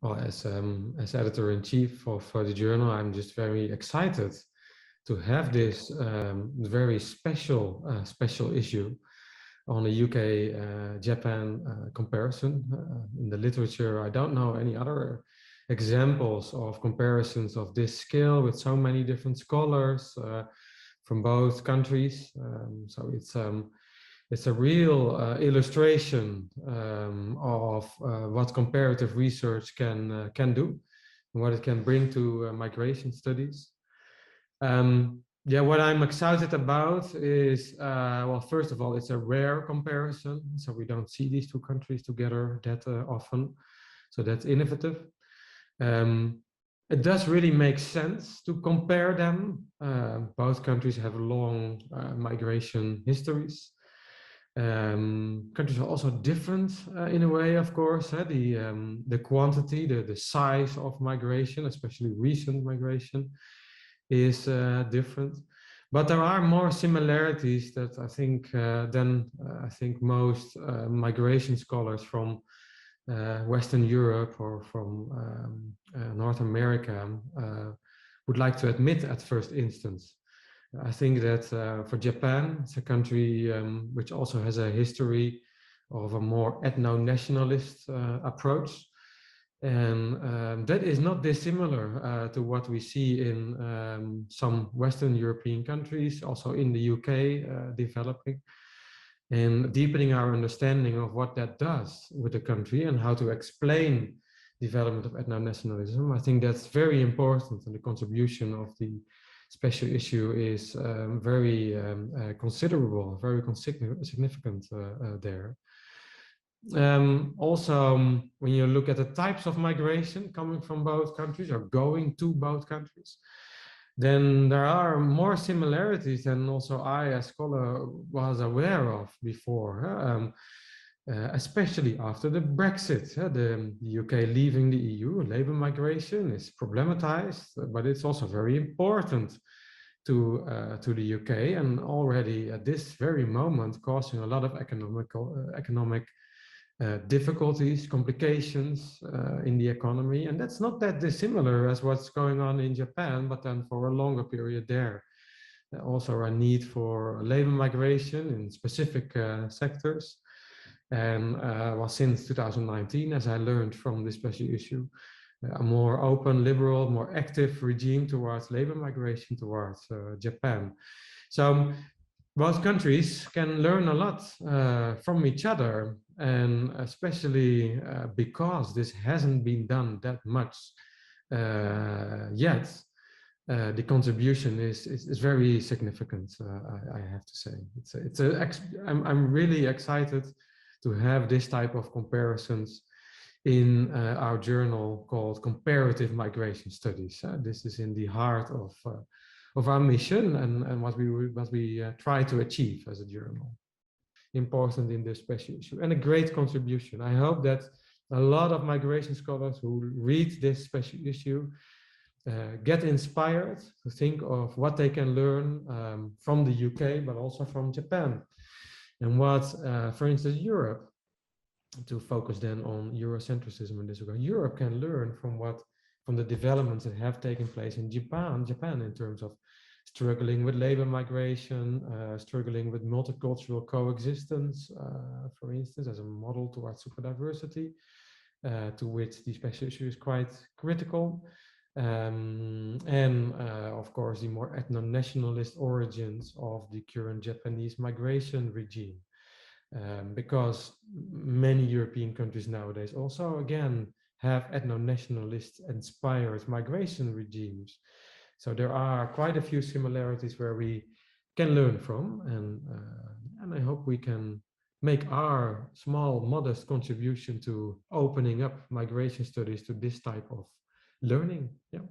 Well, as editor-in-chief of the journal, I'm just very excited to have this very special issue on the UK Japan comparison. In the literature, I don't know any other examples of comparisons of this scale with so many different scholars from both countries. So it's a real illustration of what comparative research can do and what it can bring to migration studies. Yeah, what I'm excited about is, well, first of all, it's a rare comparison. So we don't see these two countries together that often. So that's innovative. It does really make sense to compare them. Both countries have long migration histories. Countries are also different in a way, of course. The quantity, the size of migration, especially recent migration, is different. But there are more similarities that I think I think most migration scholars from Western Europe or from North America would like to admit at first instance. I think that for Japan, it's a country which also has a history of a more ethno-nationalist approach. And that is not dissimilar to what we see in some Western European countries, also in the UK developing, and deepening our understanding of what that does with the country and how to explain development of ethno-nationalism. I think that's very important, and the contribution of the special issue is very considerable, very significant there. Also, when you look at the types of migration coming from both countries or going to both countries, then there are more similarities than also I, as scholar, was aware of before. Especially after the Brexit, the UK leaving the EU, labor migration is problematized, but it's also very important to the UK, and already at this very moment causing a lot of economic difficulties, complications in the economy. And that's not that dissimilar as what's going on in Japan, but then for a longer period there. Also a need for labor migration in specific sectors. And well, since 2019, as I learned from this special issue, a more open, liberal, more active regime towards labor migration towards Japan. So both countries can learn a lot from each other, and especially because this hasn't been done that much yet, the contribution is very significant. I have to say, I'm really excited to have this type of comparisons in our journal called Comparative Migration Studies. This is in the heart of our mission and what we try to achieve as a journal. Important in this special issue and a great contribution. I hope that a lot of migration scholars who read this special issue get inspired to think of what they can learn from the UK, but also from Japan. And what, for instance, Europe, to focus then on Eurocentrism in this regard, Europe can learn from the developments that have taken place in Japan in terms of struggling with labor migration, struggling with multicultural coexistence, for instance, as a model towards superdiversity, to which the special issue is quite critical. And of course, the more ethno-nationalist origins of the current Japanese migration regime. Because many European countries nowadays also, again, have ethno-nationalist inspired migration regimes. So there are quite a few similarities where we can learn from, and I hope we can make our small, modest contribution to opening up migration studies to this type of learning. Yeah.